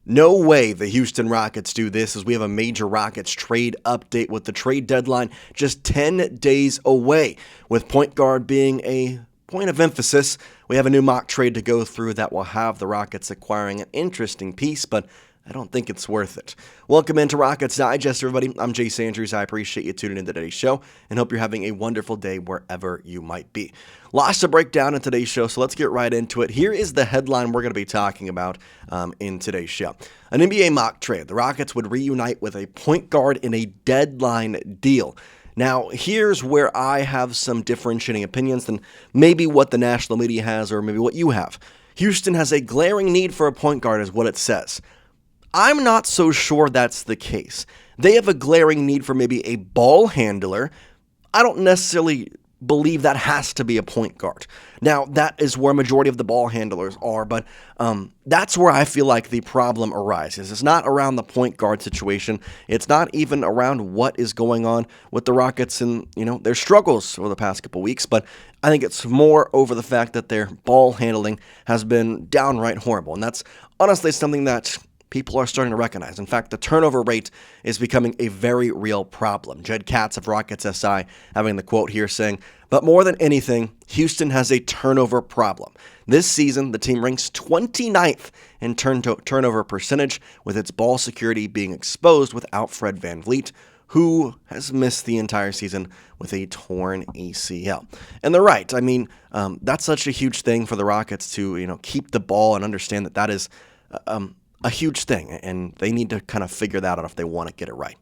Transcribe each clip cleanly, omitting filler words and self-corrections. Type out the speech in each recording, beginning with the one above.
No way the Houston Rockets do this, as we have a major Rockets trade update with the trade deadline just 10 days away. With point guard being a point of emphasis, we have a new mock trade to go through that will have the Rockets acquiring an interesting piece, but I don't think it's worth it. Welcome into Rockets Digest, everybody. I'm Jace Andrews. I appreciate you tuning in to today's show and hope you're having a wonderful day wherever you might be. Lots to break down in today's show, so let's get right into it. Here is the headline we're going to be talking about in today's show. An NBA mock trade. The Rockets would reunite with a point guard in a deadline deal. Now, here's where I have some differentiating opinions than maybe what the national media has or maybe what you have. Houston has a glaring need for a point guard is what it says. I'm not so sure that's the case. They have a glaring need for maybe a ball handler. I don't necessarily believe that has to be a point guard. Now, that is where a majority of the ball handlers are, but that's where I feel like the problem arises. It's not around the point guard situation. It's not even around what is going on with the Rockets and, their struggles over the past couple weeks, but I think it's more over the fact that their ball handling has been downright horrible, and that's honestly something that people are starting to recognize. In fact, the turnover rate is becoming a very real problem. Jed Katz of Rockets SI having the quote here saying, "But more than anything, Houston has a turnover problem. This season, the team ranks 29th in turnover percentage, with its ball security being exposed without Fred VanVleet, who has missed the entire season with a torn ACL." And they're right. I mean, that's such a huge thing for the Rockets to, keep the ball and understand that is a huge thing, and they need to kind of figure that out if they want to get it right.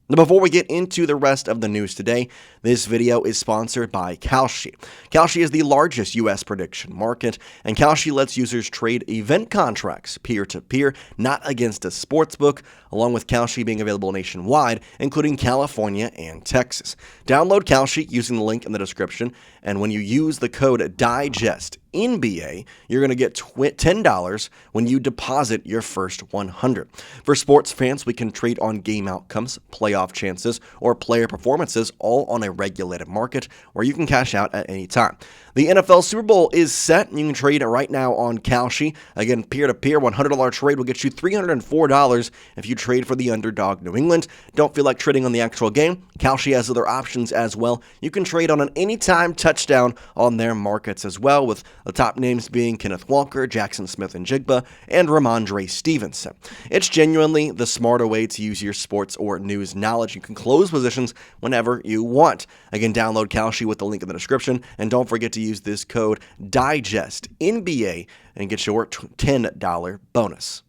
Now, before we get into the rest of the news today, this video is sponsored by Kalshi. Kalshi is the largest U.S. prediction market, and Kalshi lets users trade event contracts peer-to-peer, not against a sportsbook, along with Kalshi being available nationwide, including California and Texas. Download Kalshi using the link in the description, and when you use the code DIGESTNBA, you're going to get $10 when you deposit your first $100. For sports fans, we can trade on game outcomes, playoff chances, or player performances, all on a regulated market where you can cash out at any time. The NFL Super Bowl is set, and you can trade it right now on Kalshi. Again, peer-to-peer, $100 trade will get you $304 if you trade for the underdog New England. Don't feel like trading on the actual game? Kalshi has other options as well. You can trade on an anytime touchdown on their markets as well, with the top names being Kenneth Walker, Jackson Smith-Njigba, and Ramondre Stevenson. It's genuinely the smarter way to use your sports or news knowledge. You can close positions whenever you want. Again, download Kalshi with the link in the description, and don't forget to use this code DIGESTNBA and get your $10 bonus.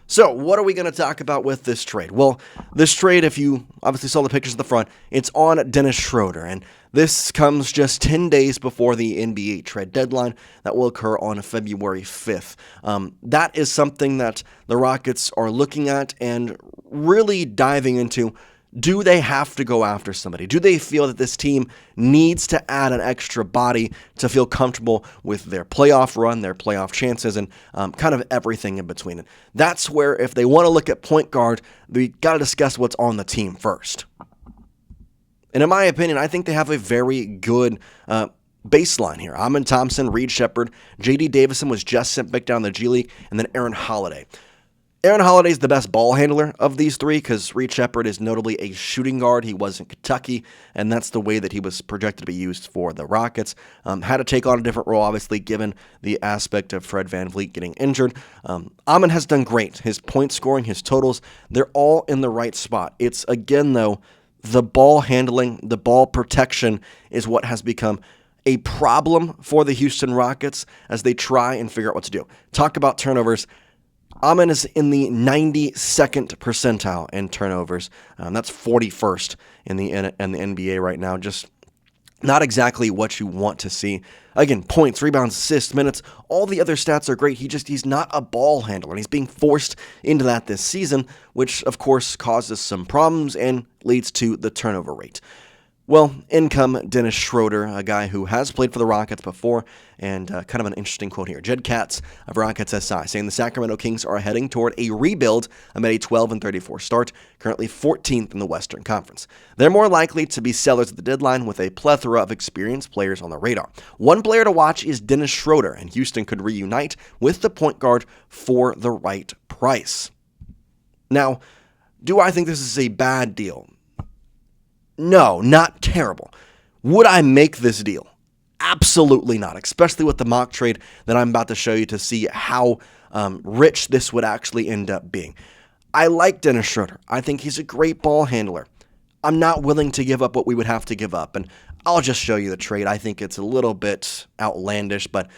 So, what are we going to talk about with this trade? Well, this trade, if you obviously saw the pictures at the front, it's on Dennis Schroder, and this comes just 10 days before the NBA trade deadline that will occur on February 5th. That is something that the Rockets are looking at and really diving into. Do they have to go after somebody? Do they feel that this team needs to add an extra body to feel comfortable with their playoff run, their playoff chances, and kind of everything in between? And that's where, if they want to look at point guard, we got to discuss what's on the team first. And in my opinion, I think they have a very good baseline here. Amen Thompson, Reed Sheppard, J.D. Davison was just sent back down the G League, and then Aaron Holiday. Aaron Holiday is the best ball handler of these three because Reed Sheppard is notably a shooting guard. He was in Kentucky, and that's the way that he was projected to be used for the Rockets. Had to take on a different role, obviously, given the aspect of Fred VanVleet getting injured. Amen has done great. His point scoring, his totals, they're all in the right spot. It's, again, though, the ball handling, the ball protection is what has become a problem for the Houston Rockets as they try and figure out what to do. Talk about turnovers. Amen is in the 92nd percentile in turnovers. That's 41st in the NBA right now. Just not exactly what you want to see. Again, points, rebounds, assists, minutes, all the other stats are great. He's not a ball handler, and he's being forced into that this season, which, of course, causes some problems and leads to the turnover rate. Well, in come Dennis Schroder, a guy who has played for the Rockets before, and kind of an interesting quote here. Jed Katz of Rockets SI saying the Sacramento Kings are heading toward a rebuild amid a 12-34 start, currently 14th in the Western Conference. They're more likely to be sellers at the deadline with a plethora of experienced players on the radar. One player to watch is Dennis Schroder, and Houston could reunite with the point guard for the right price. Now, do I think this is a bad deal? No, not terrible. Would I make this deal? Absolutely not, especially with the mock trade that I'm about to show you to see how rich this would actually end up being. I like Dennis Schroder. I think he's a great ball handler. I'm not willing to give up what we would have to give up, and I'll just show you the trade. I think it's a little bit outlandish, but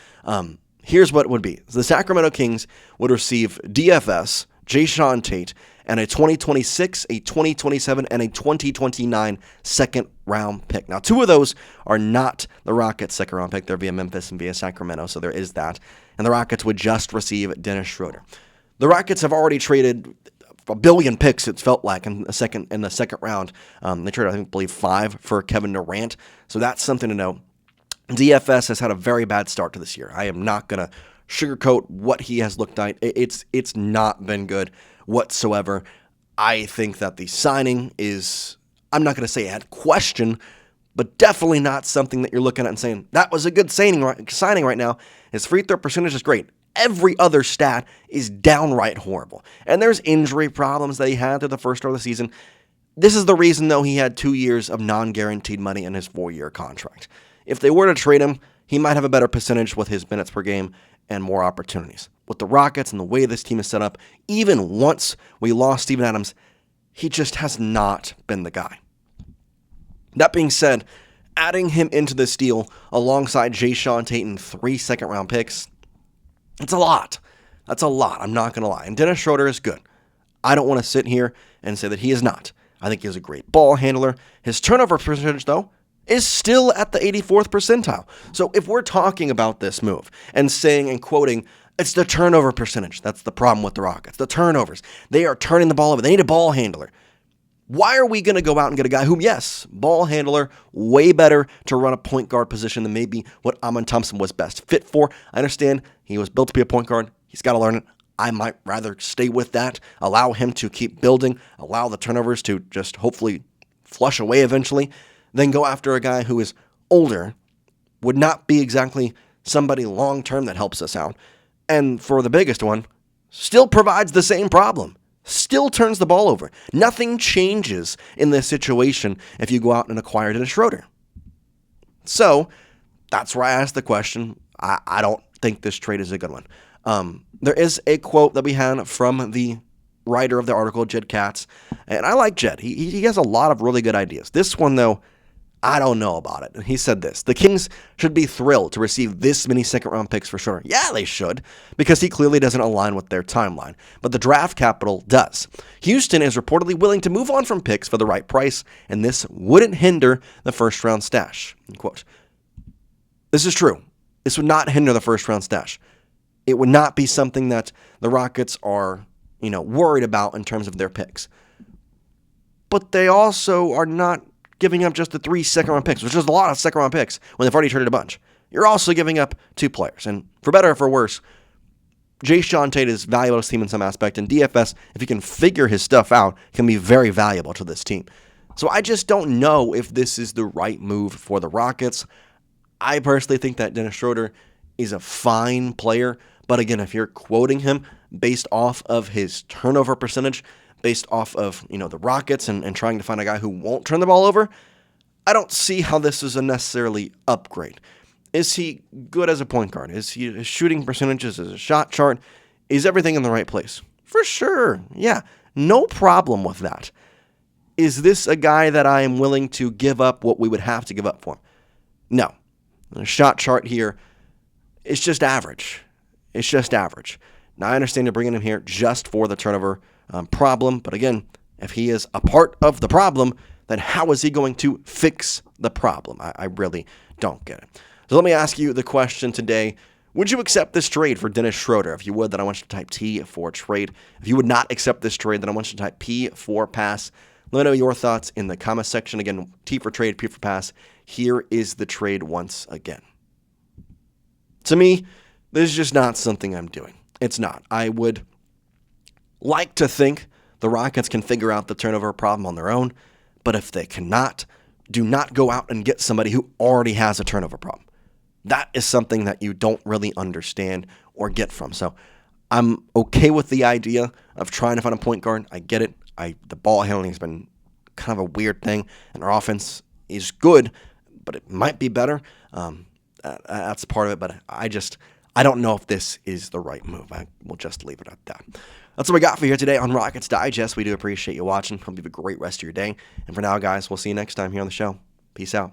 here's what it would be. The Sacramento Kings would receive DFS, Jason Tate, and a 2026, a 2027, and a 2029 second-round pick. Now, two of those are not the Rockets' second-round pick. They're via Memphis and via Sacramento, so there is that. And the Rockets would just receive Dennis Schroder. The Rockets have already traded a billion picks, it felt like, in the second round. They traded, I believe, 5 for Kevin Durant, so that's something to know. DFS has had a very bad start to this year. I am not going to sugarcoat what he has looked like. It's not been good whatsoever. I think that the signing is, I'm not going to say at question, but definitely not something that you're looking at and saying, that was a good signing right now. His free throw percentage is great. Every other stat is downright horrible. And there's injury problems that he had through the first part of the season. This is the reason, though, he had 2 years of non-guaranteed money in his 4-year contract. If they were to trade him, he might have a better percentage with his minutes per game and more opportunities. With the Rockets and the way this team is set up, even once we lost Steven Adams, he just has not been the guy. That being said, adding him into this deal alongside Jason Tate and 3 second-round picks, it's a lot. That's a lot, I'm not going to lie. And Dennis Schroder is good. I don't want to sit here and say that he is not. I think he's a great ball handler. His turnover percentage, though, is still at the 84th percentile. So if we're talking about this move and saying and quoting, it's the turnover percentage. That's the problem with the Rockets. The turnovers. They are turning the ball over. They need a ball handler. Why are we going to go out and get a guy who, yes, ball handler, way better to run a point guard position than maybe what Amen Thompson was best fit for? I understand he was built to be a point guard. He's got to learn it. I might rather stay with that, allow him to keep building, allow the turnovers to just hopefully flush away eventually, then go after a guy who is older, would not be exactly somebody long-term that helps us out. And for the biggest one, still provides the same problem. Still turns the ball over. Nothing changes in this situation if you go out and acquire Dennis Schroder. So, that's why I asked the question. I don't think this trade is a good one. There is a quote that we had from the writer of the article, Jed Katz, and I like Jed. He has a lot of really good ideas. This one, though, I don't know about it. He said this: the Kings should be thrilled to receive this many second-round picks for sure. Yeah, they should, because he clearly doesn't align with their timeline. But the draft capital does. Houston is reportedly willing to move on from picks for the right price, and this wouldn't hinder the first-round stash. End quote. This is true. This would not hinder the first-round stash. It would not be something that the Rockets are, worried about in terms of their picks. But they also are not giving up just the 3 second-round picks, which is a lot of second-round picks when they've already traded a bunch. You're also giving up 2 players. And for better or for worse, Jason Tate is valuable to this team in some aspect, and DFS, if you can figure his stuff out, can be very valuable to this team. So I just don't know if this is the right move for the Rockets. I personally think that Dennis Schroder is a fine player, but again, if you're quoting him based off of his turnover percentage, based off of, the Rockets and trying to find a guy who won't turn the ball over, I don't see how this is a necessarily upgrade. Is he good as a point guard? Is his shooting percentages, is his shot chart, is everything in the right place? For sure. Yeah, no problem with that. Is this a guy that I am willing to give up what we would have to give up for him? No. The shot chart here is just average. It's just average. Now, I understand you're bringing him here just for the turnover problem, but again, if he is a part of the problem, then how is he going to fix the problem? I really don't get it. So let me ask you the question today. Would you accept this trade for Dennis Schroder? If you would, then I want you to type T for trade. If you would not accept this trade, then I want you to type P for pass. Let me know your thoughts in the comment section. Again, T for trade, P for pass. Here is the trade once again. To me, this is just not something I'm doing. It's not. I would like to think the Rockets can figure out the turnover problem on their own, but if they cannot, do not go out and get somebody who already has a turnover problem. That is something that you don't really understand or get from. So I'm okay with the idea of trying to find a point guard. I get it. The ball handling has been kind of a weird thing, and our offense is good, but it might be better. That's part of it, but I don't know if this is the right move. I will just leave it at that. That's what we got for you here today on Rockets Digest. We do appreciate you watching. Hope you have a great rest of your day. And for now, guys, we'll see you next time here on the show. Peace out.